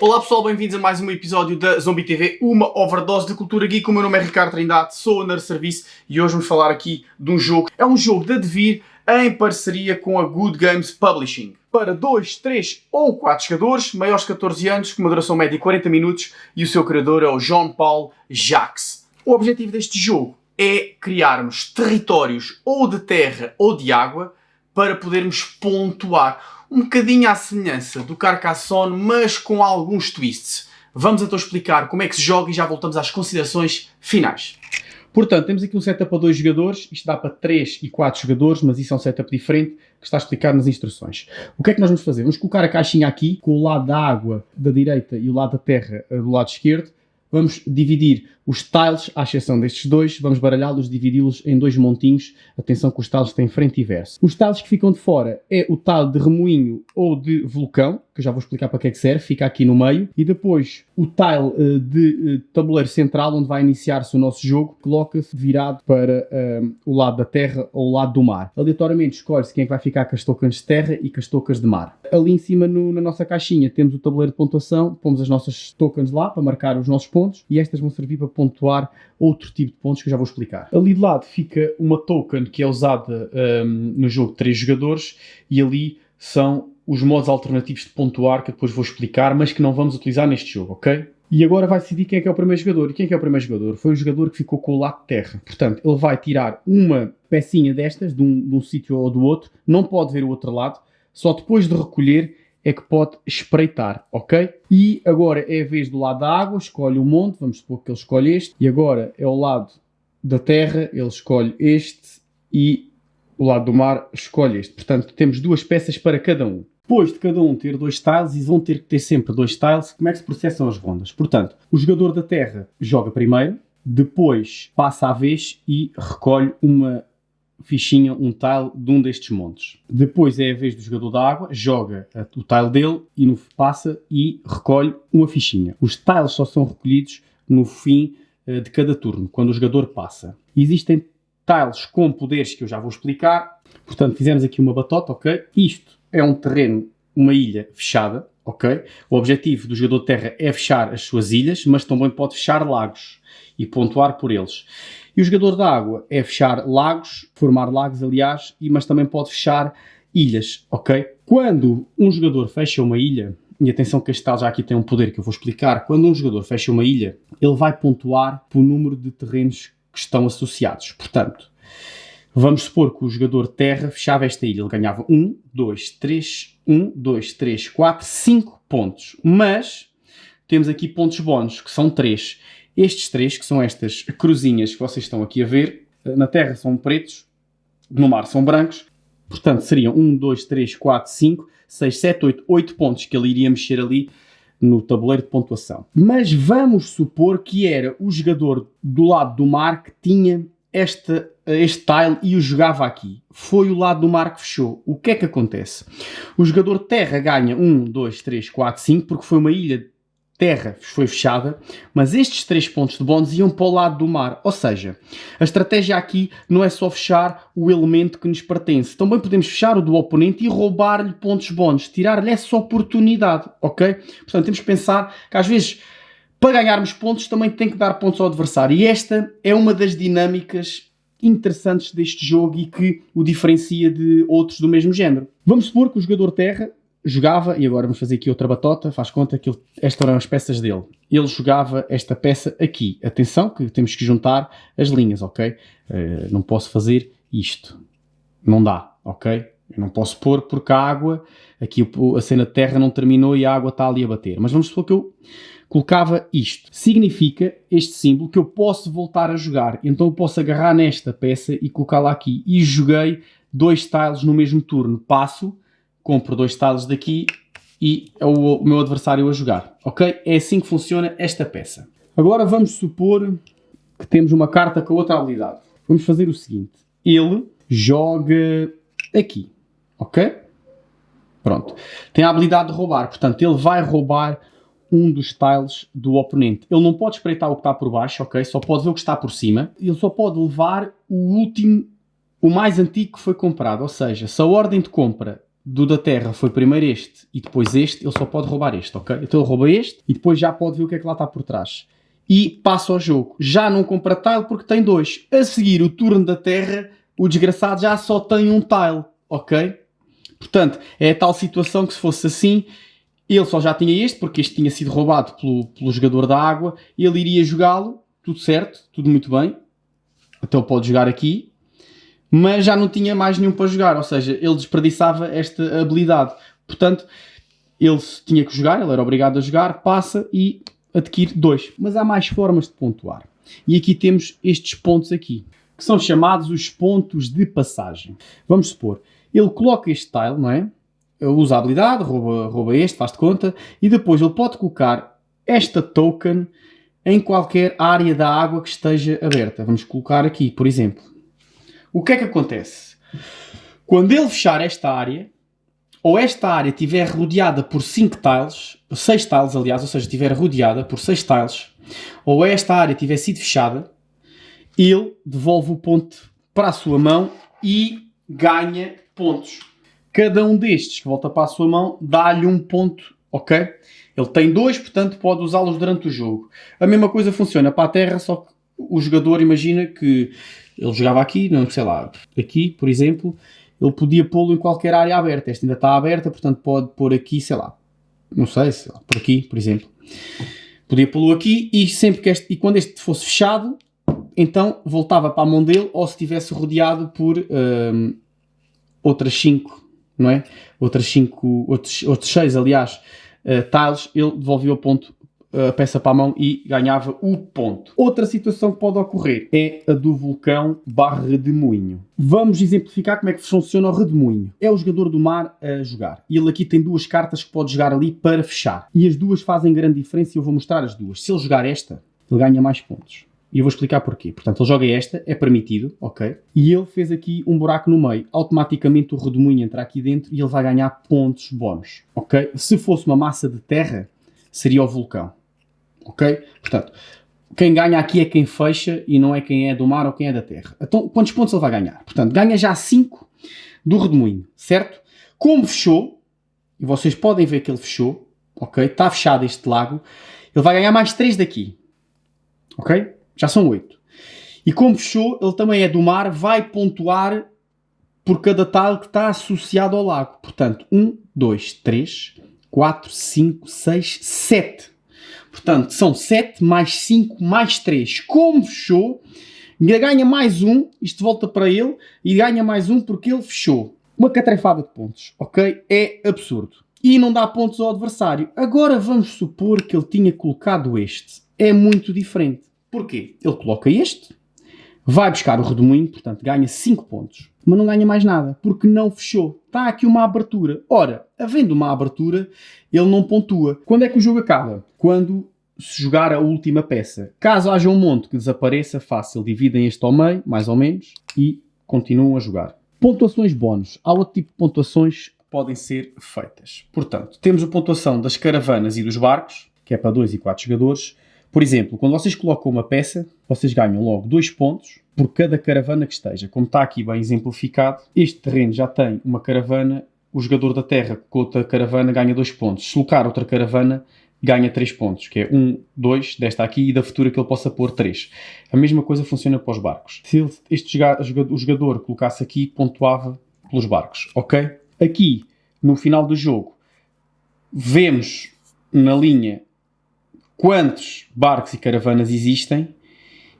Olá pessoal, bem-vindos a mais um episódio da Zombie TV, uma overdose de cultura geek. O meu nome é Ricardo Trindade, sou o Nerd Service e hoje vamos falar aqui de um jogo. É um jogo de Advir em parceria com a Good Games Publishing. Para 2, 3 ou 4 jogadores, maiores de 14 anos, com uma duração média de 40 minutos e o seu criador é o Jean-Paul Jacques. O objetivo deste jogo é criarmos territórios ou de terra ou de água para podermos pontuar. Um bocadinho à semelhança do Carcassonne, mas com alguns twists. Vamos então explicar como é que se joga e já voltamos às considerações finais. Portanto, temos aqui um setup para 2 jogadores. Isto dá para 3 e 4 jogadores, mas isso é um setup diferente que está explicado nas instruções. O que é que nós vamos fazer? Vamos colocar a caixinha aqui, com o lado da água da direita e o lado da terra do lado esquerdo. Vamos dividir os tiles, à exceção destes dois, vamos baralhá-los, dividi-los em 2 montinhos. Atenção que os tiles têm frente e verso. Os tiles que ficam de fora é o tile de remoinho ou de vulcão, que eu já vou explicar para que é que serve, fica aqui no meio. E depois o tile de tabuleiro central, onde vai iniciar-se o nosso jogo, coloca-se virado para o lado da terra ou o lado do mar. Aleatoriamente escolhe-se quem é que vai ficar com as tokens de terra e com as tokens de mar. Ali em cima, na nossa caixinha, temos o tabuleiro de pontuação, pomos as nossas tokens lá para marcar os nossos pontos e estas vão servir para pontuar outro tipo de pontos que eu já vou explicar. Ali de lado fica uma token que é usada no jogo de 3 jogadores e ali são os modos alternativos de pontuar que depois vou explicar, mas que não vamos utilizar neste jogo, ok? E agora vai decidir quem é que é o primeiro jogador. E quem é que é o primeiro jogador? Foi o jogador que ficou com o lado de terra. Portanto, ele vai tirar uma pecinha destas, de um sítio ou do outro, não pode ver o outro lado, só depois de recolher é que pode espreitar, ok? E agora é a vez do lado da água, escolhe um monte, vamos supor que ele escolhe este, e agora é o lado da terra, ele escolhe este, e o lado do mar escolhe este. Portanto, temos 2 peças para cada um. Depois de cada um ter 2 tiles, e vão ter que ter sempre 2 tiles, como é que se processam as rondas? Portanto, o jogador da terra joga primeiro, depois passa a vez e recolhe uma fichinha, um tile de um destes montes. Depois é a vez do jogador da água, joga o tile dele e passa e recolhe uma fichinha. Os tiles só são recolhidos no fim de cada turno, quando o jogador passa. Existem tiles com poderes que eu já vou explicar. Portanto, fizemos aqui uma batota, ok? Isto é um terreno, uma ilha fechada, ok? O objetivo do jogador de terra é fechar as suas ilhas, mas também pode fechar lagos e pontuar por eles. E o jogador da água é fechar lagos, formar lagos, aliás, mas também pode fechar ilhas, ok? Quando um jogador fecha uma ilha, e atenção que este tal já aqui tem um poder que eu vou explicar, quando um jogador fecha uma ilha, ele vai pontuar pelo número de terrenos que estão associados. Portanto, vamos supor que o jogador terra fechava esta ilha, ele ganhava 1, 2, 3, 1, 2, 3, 4, 5 pontos. Mas temos aqui pontos bónus, que são 3. Estes 3, que são estas cruzinhas que vocês estão aqui a ver, na terra são pretos, no mar são brancos, portanto seriam 1, 2, 3, 4, 5, 6, 7, 8, 8 pontos que ele iria mexer ali no tabuleiro de pontuação. Mas vamos supor que era o jogador do lado do mar que tinha este tile e o jogava aqui. Foi o lado do mar que fechou. O que é que acontece? O jogador de terra ganha 1, 2, 3, 4, 5, porque foi uma ilha terra foi fechada, mas estes 3 pontos de bónus iam para o lado do mar. Ou seja, a estratégia aqui não é só fechar o elemento que nos pertence. Também podemos fechar o do oponente e roubar-lhe pontos bónus. Tirar-lhe essa oportunidade, ok? Portanto, temos que pensar que às vezes, para ganharmos pontos, também tem que dar pontos ao adversário. E esta é uma das dinâmicas interessantes deste jogo e que o diferencia de outros do mesmo género. Vamos supor que o jogador terra jogava, e agora vamos fazer aqui outra batota, faz conta que estas eram as peças dele. Ele jogava esta peça aqui. Atenção que temos que juntar as linhas, ok? Não posso fazer isto. Não dá, ok? Eu não posso pôr porque a água, aqui a cena de terra não terminou e a água está ali a bater. Mas vamos supor que eu colocava isto. Significa, este símbolo, que eu posso voltar a jogar. Então eu posso agarrar nesta peça e colocá-la aqui. E joguei 2 tiles no mesmo turno. Passo, compro 2 tiles daqui e é o meu adversário a jogar, ok? É assim que funciona esta peça. Agora vamos supor que temos uma carta com outra habilidade. Vamos fazer o seguinte. Ele joga aqui, ok? Pronto. Tem a habilidade de roubar, portanto ele vai roubar um dos tiles do oponente. Ele não pode espreitar o que está por baixo, ok? Só pode ver o que está por cima. Ele só pode levar o último, o mais antigo que foi comprado. Ou seja, se a ordem de compra do da terra foi primeiro este e depois este, ele só pode roubar este, ok? Então ele rouba este e depois já pode ver o que é que lá está por trás. E passa ao jogo. Já não compra tile porque tem 2. A seguir, o turno da terra, o desgraçado já só tem um tile, ok? Portanto, é a tal situação que se fosse assim, ele só já tinha este, porque este tinha sido roubado pelo jogador da água, ele iria jogá-lo, tudo certo, tudo muito bem, então pode jogar aqui, mas já não tinha mais nenhum para jogar, ou seja, ele desperdiçava esta habilidade. Portanto, ele tinha que jogar, ele era obrigado a jogar, passa e adquire 2. Mas há mais formas de pontuar. E aqui temos estes pontos aqui, que são chamados os pontos de passagem. Vamos supor, ele coloca este tile, não é? Usa a habilidade, rouba este, faz de conta, e depois ele pode colocar esta token em qualquer área da água que esteja aberta. Vamos colocar aqui, por exemplo. O que é que acontece? Quando ele fechar esta área, ou esta área estiver rodeada por 5 tiles, 6 tiles aliás, ou seja, estiver rodeada por 6 tiles, ou esta área tiver sido fechada, ele devolve o ponto para a sua mão e ganha pontos. Cada um destes que volta para a sua mão dá-lhe um ponto, ok? Ele tem 2, portanto pode usá-los durante o jogo. A mesma coisa funciona para a terra, só que o jogador imagina que ele jogava aqui, não sei lá, aqui, por exemplo, ele podia pô-lo em qualquer área aberta. Esta ainda está aberta, portanto pode pôr aqui, sei lá, não sei, por aqui, por exemplo. Podia pô-lo aqui e sempre que e quando este fosse fechado, então voltava para a mão dele, ou se estivesse rodeado por outras 5, não é? Outros 6, aliás, tiles, ele devolvia o ponto, a peça para a mão e ganhava o ponto. Outra situação que pode ocorrer é a do vulcão / redemoinho. Vamos exemplificar como é que funciona o redemoinho. É o jogador do mar a jogar. E ele aqui tem 2 cartas que pode jogar ali para fechar. E as duas fazem grande diferença e eu vou mostrar as duas. Se ele jogar esta, ele ganha mais pontos. E eu vou explicar porquê. Portanto, ele joga esta, é permitido, ok? E ele fez aqui um buraco no meio. Automaticamente o redemoinho entra aqui dentro e ele vai ganhar pontos bónus, ok? Se fosse uma massa de terra, seria o vulcão, ok? Portanto, quem ganha aqui é quem fecha e não é quem é do mar ou quem é da terra. Então, quantos pontos ele vai ganhar? Portanto, ganha já 5 do redemoinho, certo? Como fechou, e vocês podem ver que ele fechou, ok? Está fechado este lago, ele vai ganhar mais 3 daqui, ok? Já são 8. E como fechou, ele também é do mar, vai pontuar por cada tile que está associado ao lago. Portanto, 1, 2, 3, 4, 5, 6, 7. Portanto, são 7 mais 5 mais 3. Como fechou, ganha mais 1, isto volta para ele, e ganha mais 1 porque ele fechou. Uma catrefada de pontos, ok? É absurdo. E não dá pontos ao adversário. Agora vamos supor que ele tinha colocado este. É muito diferente. Porquê? Ele coloca este, vai buscar o redemoinho, portanto ganha 5 pontos, mas não ganha mais nada, porque não fechou. Está aqui uma abertura. Ora, havendo uma abertura, ele não pontua. Quando é que o jogo acaba? Quando se jogar a última peça. Caso haja um monte que desapareça, fácil, dividem este ao meio, mais ou menos, e continuam a jogar. Pontuações bónus. Há outro tipo de pontuações que podem ser feitas. Portanto, temos a pontuação das caravanas e dos barcos, que é para 2 e 4 jogadores. Por exemplo, quando vocês colocam uma peça, vocês ganham logo 2 pontos por cada caravana que esteja. Como está aqui bem exemplificado, este terreno já tem uma caravana, o jogador da terra com outra caravana ganha 2 pontos. Se colocar outra caravana, ganha 3 pontos, que é 1, 2 desta aqui e da futura que ele possa pôr 3. A mesma coisa funciona para os barcos. Se o jogador colocasse aqui, pontuava pelos barcos, ok? Aqui, no final do jogo, vemos na linha quantos barcos e caravanas existem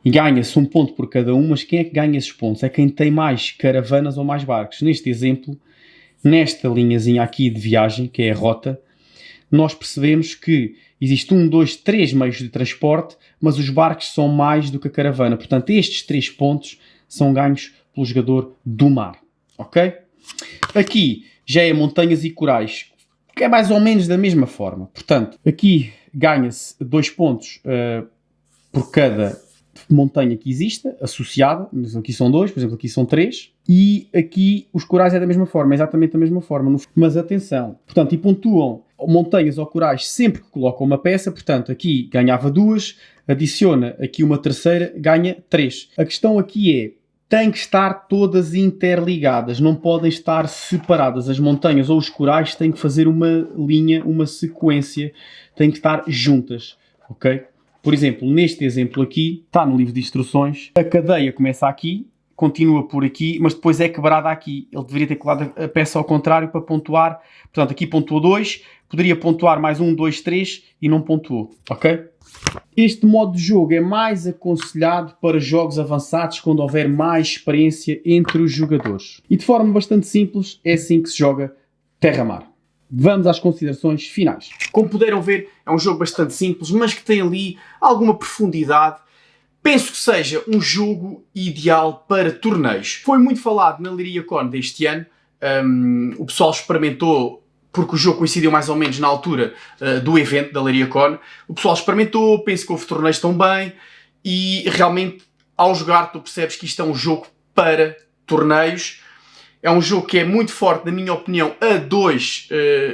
e ganha-se um ponto por cada um, mas quem é que ganha esses pontos? É quem tem mais caravanas ou mais barcos. Neste exemplo, nesta linhazinha aqui de viagem, que é a rota, nós percebemos que existe 1, 2, 3 meios de transporte, mas os barcos são mais do que a caravana. Portanto, estes 3 pontos são ganhos pelo jogador do mar. Ok? Aqui já é montanhas e corais, que é mais ou menos da mesma forma. Portanto, aqui ganha-se 2 pontos por cada montanha que exista, associada. Aqui são 2, por exemplo, aqui são 3. E aqui os corais é da mesma forma, é exatamente da mesma forma. Mas atenção, portanto, e pontuam montanhas ou corais sempre que colocam uma peça. Portanto, aqui ganhava 2, adiciona aqui uma terceira, ganha 3. A questão aqui é, têm que estar todas interligadas, não podem estar separadas. As montanhas ou os corais têm que fazer uma linha, uma sequência, têm que estar juntas, ok? Por exemplo, neste exemplo aqui, está no livro de instruções, a cadeia começa aqui, continua por aqui, mas depois é quebrada aqui. Ele deveria ter colado a peça ao contrário para pontuar. Portanto, aqui pontuou 2, poderia pontuar mais 1, 2, 3 e não pontuou, ok? Este modo de jogo é mais aconselhado para jogos avançados quando houver mais experiência entre os jogadores. E de forma bastante simples, é assim que se joga Terra-Mar. Vamos às considerações finais. Como puderam ver, é um jogo bastante simples, mas que tem ali alguma profundidade. Penso que seja um jogo ideal para torneios. Foi muito falado na LyriaCon deste ano. O pessoal experimentou, porque o jogo coincidiu mais ou menos na altura do evento da LyriaCon. O pessoal experimentou, penso que houve torneios também. E realmente, ao jogar, tu percebes que isto é um jogo para torneios. É um jogo que é muito forte, na minha opinião, a 2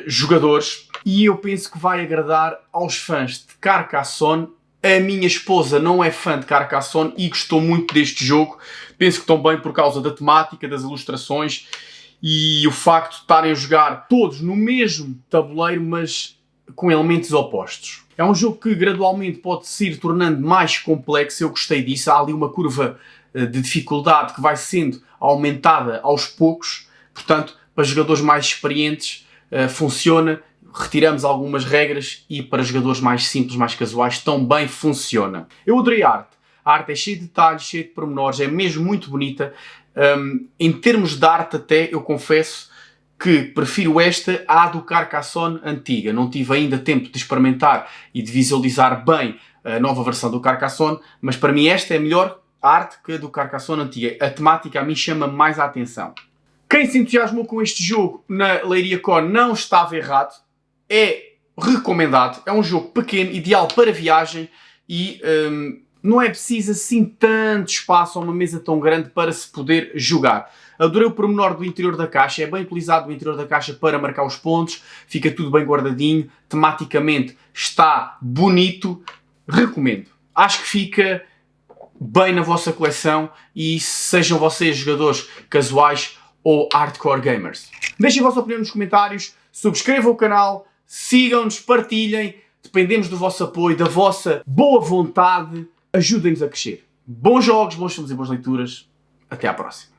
jogadores. E eu penso que vai agradar aos fãs de Carcassonne. A minha esposa não é fã de Carcassonne e gostou muito deste jogo. Penso que estão bem por causa da temática, das ilustrações e o facto de estarem a jogar todos no mesmo tabuleiro, mas com elementos opostos. É um jogo que gradualmente pode se ir tornando mais complexo. Eu gostei disso. Há ali uma curva de dificuldade que vai sendo aumentada aos poucos. Portanto, para jogadores mais experientes funciona. Retiramos algumas regras e para jogadores mais simples, mais casuais, também funciona. Eu adorei a arte. A arte é cheia de detalhes, cheia de pormenores, é mesmo muito bonita. Em termos de arte até, eu confesso que prefiro esta à do Carcassonne antiga. Não tive ainda tempo de experimentar e de visualizar bem a nova versão do Carcassonne, mas para mim esta é a melhor arte que a do Carcassonne antiga. A temática a mim chama mais a atenção. Quem se entusiasmou com este jogo na LyriaCon não estava errado. É recomendado, é um jogo pequeno, ideal para viagem e não é preciso assim tanto espaço ou uma mesa tão grande para se poder jogar. Adorei o pormenor do interior da caixa, é bem utilizado o interior da caixa para marcar os pontos, fica tudo bem guardadinho, tematicamente está bonito, recomendo. Acho que fica bem na vossa coleção e sejam vocês jogadores casuais ou hardcore gamers. Deixem a vossa opinião nos comentários, subscrevam o canal, sigam-nos, partilhem, dependemos do vosso apoio, da vossa boa vontade, ajudem-nos a crescer. Bons jogos, bons filmes e boas leituras. Até à próxima.